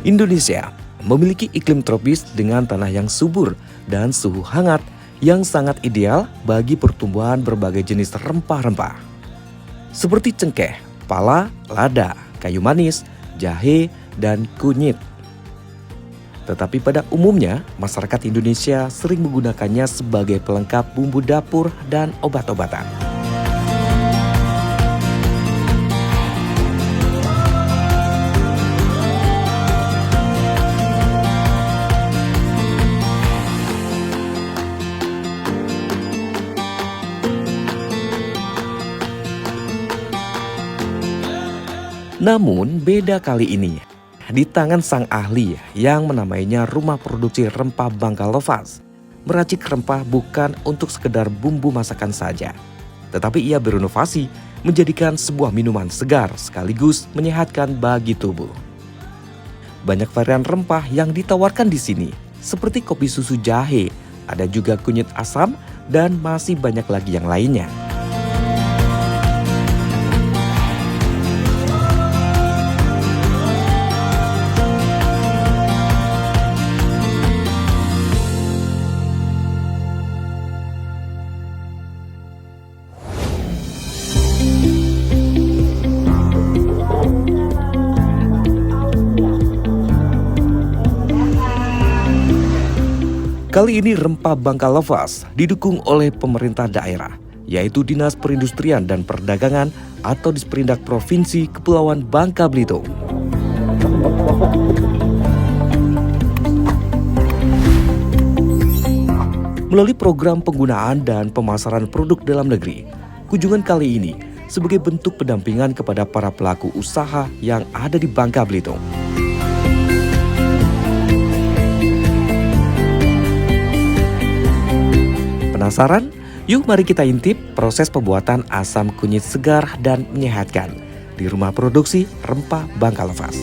Indonesia memiliki iklim tropis dengan tanah yang subur dan suhu hangat yang sangat ideal bagi pertumbuhan berbagai jenis rempah-rempah. Seperti cengkeh, pala, lada, kayu manis, jahe, dan kunyit. Tetapi pada umumnya, masyarakat Indonesia sering menggunakannya sebagai pelengkap bumbu dapur dan obat-obatan. Namun beda kali ini, di tangan sang ahli yang menamainya Rumah Produksi Rempah Bangka Lovas. Meracik rempah bukan untuk sekedar bumbu masakan saja, tetapi ia berinovasi menjadikan sebuah minuman segar sekaligus menyehatkan bagi tubuh. Banyak varian rempah yang ditawarkan di sini, seperti kopi susu jahe, ada juga kunyit asam, dan masih banyak lagi yang lainnya. Kali ini Rempah Bangka Lovas didukung oleh pemerintah daerah, yaitu Dinas Perindustrian dan Perdagangan atau Disperindak Provinsi Kepulauan Bangka Belitung. Melalui program penggunaan dan pemasaran produk dalam negeri, kunjungan kali ini sebagai bentuk pendampingan kepada para pelaku usaha yang ada di Bangka Belitung. Penasaran? Yuk mari kita intip proses pembuatan asam kunyit segar dan menyehatkan di Rumah Produksi Rempah Bangka Lovas.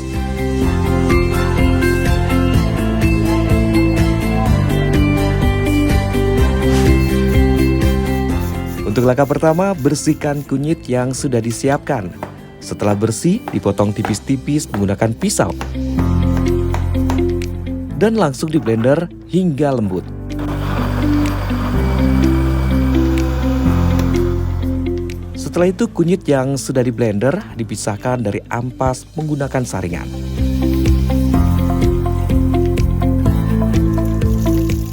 Untuk langkah pertama, bersihkan kunyit yang sudah disiapkan. Setelah bersih, dipotong tipis-tipis menggunakan pisau. Dan langsung di blender hingga lembut. Setelah itu kunyit yang sudah di blender dipisahkan dari ampas menggunakan saringan.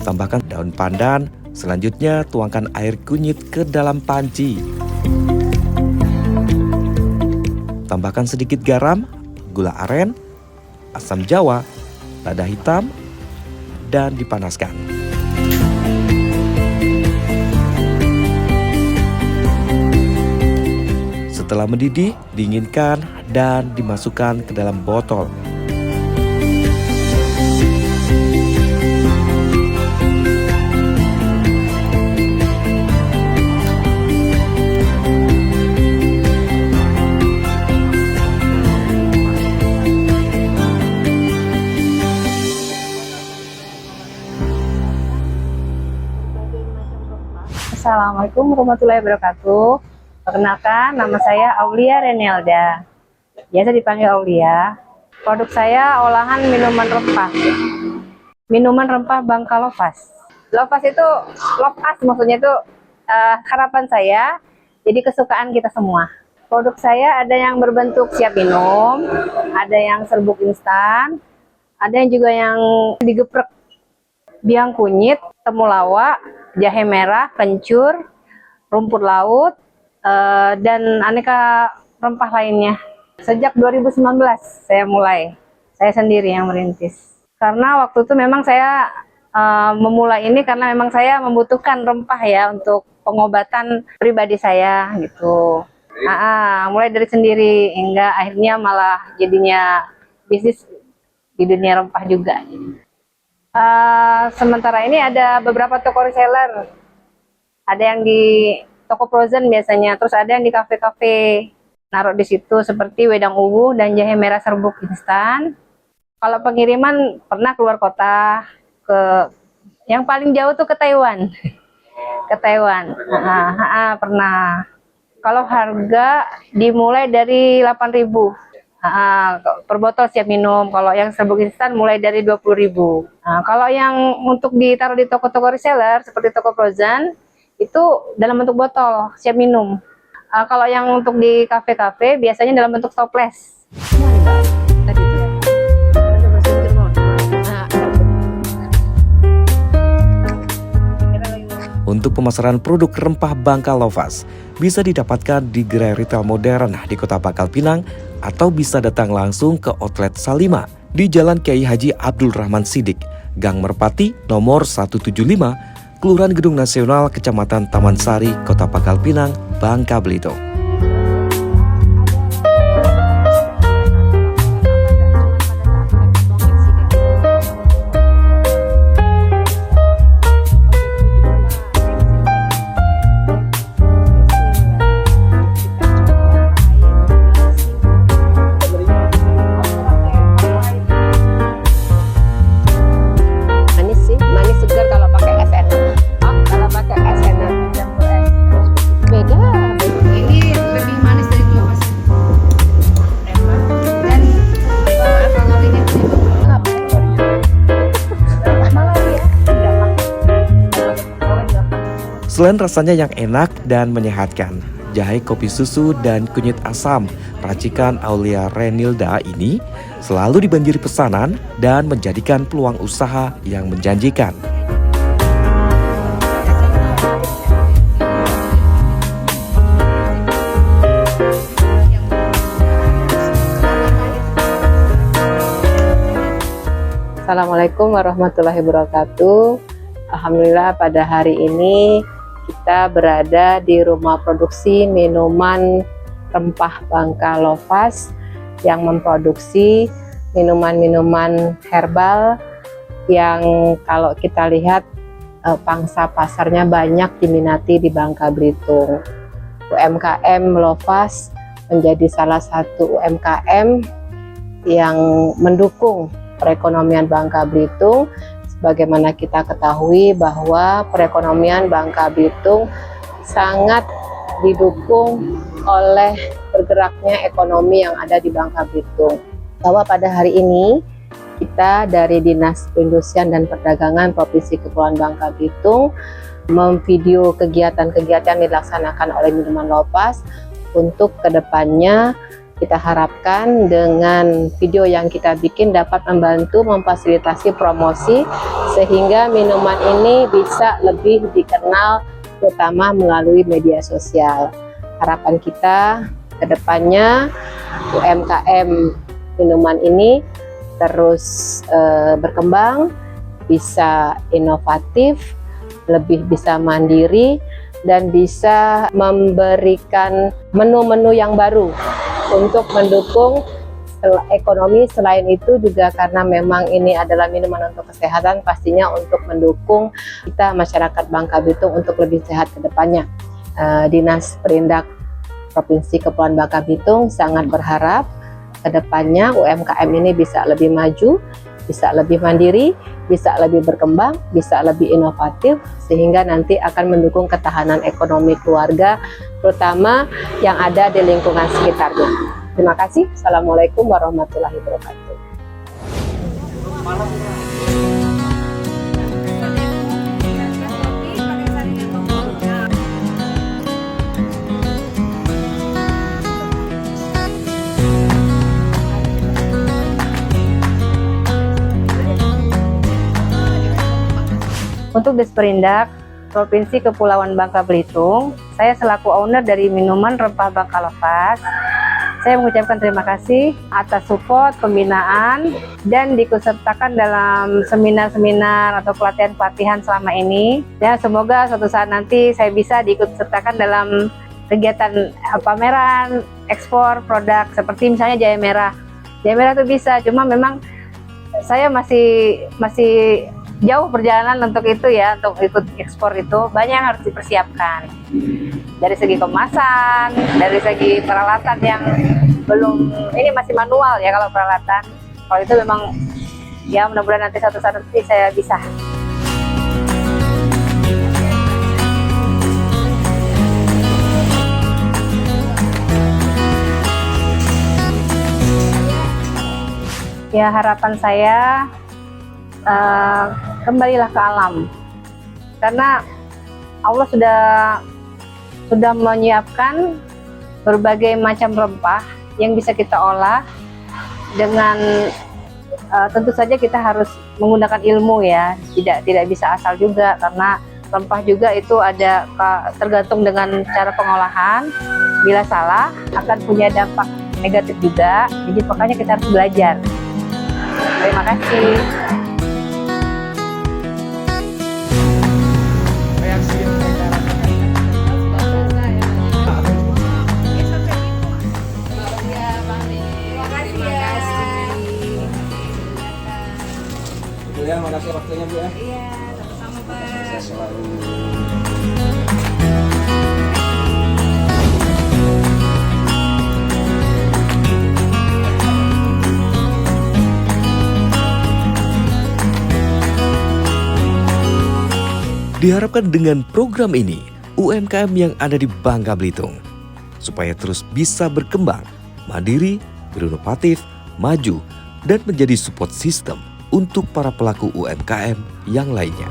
Tambahkan daun pandan, selanjutnya tuangkan air kunyit ke dalam panci. Tambahkan sedikit garam, gula aren, asam jawa, lada hitam, dan dipanaskan. Setelah mendidih, dinginkan dan dimasukkan ke dalam botol. Assalamualaikum warahmatullahi wabarakatuh. Perkenalkan, nama saya Aulia Renelda, biasa dipanggil Aulia. Produk saya olahan minuman rempah. Minuman rempah Bangka Lovas. Lovas itu Lovas, maksudnya itu harapan saya, jadi kesukaan kita semua. Produk saya ada yang berbentuk siap minum, ada yang serbuk instan, ada yang juga yang digeprek. Biang kunyit, temulawak, jahe merah, kencur, rumput laut, dan aneka rempah lainnya. Sejak 2019 saya mulai, saya sendiri yang merintis. Karena waktu itu memang saya memulai ini karena memang saya membutuhkan rempah ya untuk pengobatan pribadi saya gitu. Mulai dari sendiri hingga akhirnya malah jadinya bisnis di dunia rempah juga. Sementara ini ada beberapa toko reseller, ada yang di toko frozen biasanya, terus ada yang di kafe-kafe naruh di situ seperti wedang uwu dan jahe merah serbuk instan. Kalau pengiriman pernah keluar kota, ke yang paling jauh tuh ke Taiwan. Ke Taiwan. Pernah. Kalau harga dimulai dari 8.000. Per botol siap minum. Kalau yang serbuk instan mulai dari 20.000. Nah, kalau yang untuk ditaruh di toko-toko reseller seperti toko frozen itu dalam bentuk botol siap minum. Kalau yang untuk di kafe-kafe biasanya dalam bentuk toples. Untuk pemasaran produk rempah Bangka Lovas bisa didapatkan di gerai retail modern di Kota Pangkal Pinang atau bisa datang langsung ke outlet Salima di Jalan Kiai Haji Abdul Rahman Sidik, Gang Merpati nomor 175, Kelurahan Gedung Nasional, Kecamatan Taman Sari, Kota Pangkal Pinang, Bangka Belitung. Selain rasanya yang enak dan menyehatkan, jahe kopi susu dan kunyit asam racikan Aulia Renilda ini selalu dibanjiri pesanan dan menjadikan peluang usaha yang menjanjikan. Assalamualaikum warahmatullahi wabarakatuh. Alhamdulillah pada hari ini kita berada di rumah produksi minuman rempah Bangka Lovas yang memproduksi minuman-minuman herbal yang kalau kita lihat pangsa pasarnya banyak diminati di Bangka Belitung. UMKM Lovas menjadi salah satu UMKM yang mendukung perekonomian Bangka Belitung. Bagaimana kita ketahui bahwa perekonomian Bangka Belitung sangat didukung oleh bergeraknya ekonomi yang ada di Bangka Belitung. Bahwa pada hari ini kita dari Dinas Perindustrian dan Perdagangan Provinsi Kepulauan Bangka Belitung memvideo kegiatan-kegiatan yang dilaksanakan oleh Minuman Lovas untuk kedepannya. Kita harapkan dengan video yang kita bikin dapat membantu memfasilitasi promosi sehingga minuman ini bisa lebih dikenal terutama melalui media sosial. Harapan kita ke depannya UMKM minuman ini terus berkembang, bisa inovatif, lebih bisa mandiri, dan bisa memberikan menu-menu yang baru untuk mendukung ekonomi. Selain itu juga karena memang ini adalah minuman untuk kesehatan, pastinya untuk mendukung kita masyarakat Bangka Belitung untuk lebih sehat ke depannya. Dinas Perindak Provinsi Kepulauan Bangka Belitung sangat berharap ke depannya UMKM ini bisa lebih maju, bisa lebih mandiri, bisa lebih berkembang, bisa lebih inovatif, sehingga nanti akan mendukung ketahanan ekonomi keluarga, terutama yang ada di lingkungan sekitarnya. Terima kasih. Assalamualaikum warahmatullahi wabarakatuh. Untuk Disperindak Provinsi Kepulauan Bangka Belitung, saya selaku owner dari minuman rempah Bangka Lovas, saya mengucapkan terima kasih atas support, pembinaan, dan diikutsertakan dalam seminar-seminar atau pelatihan-pelatihan selama ini. Ya, semoga suatu saat nanti saya bisa diikutsertakan dalam kegiatan pameran, ekspor produk seperti misalnya jahe merah. Jahe merah itu bisa, cuma memang saya masih jauh perjalanan untuk itu ya, untuk ikut ekspor itu banyak yang harus dipersiapkan dari segi kemasan, dari segi peralatan yang belum, ini masih manual ya kalau peralatan. Kalau itu memang ya mudah-mudahan nanti suatu saat nanti saya bisa. Ya, harapan saya kembalilah ke alam, karena Allah sudah menyiapkan berbagai macam rempah yang bisa kita olah dengan tentu saja kita harus menggunakan ilmu ya, tidak bisa asal juga, karena rempah juga itu ada tergantung dengan cara pengolahan. Bila salah akan punya dampak negatif juga, jadi makanya kita harus belajar. Terima kasih. Ya, makasih waktunya Bu ya. Iya, sama-sama Pak. Sukses selalu. Diharapkan dengan program ini, UMKM yang ada di Bangka Belitung supaya terus bisa berkembang, mandiri, berinovatif, maju, dan menjadi support system untuk para pelaku UMKM yang lainnya.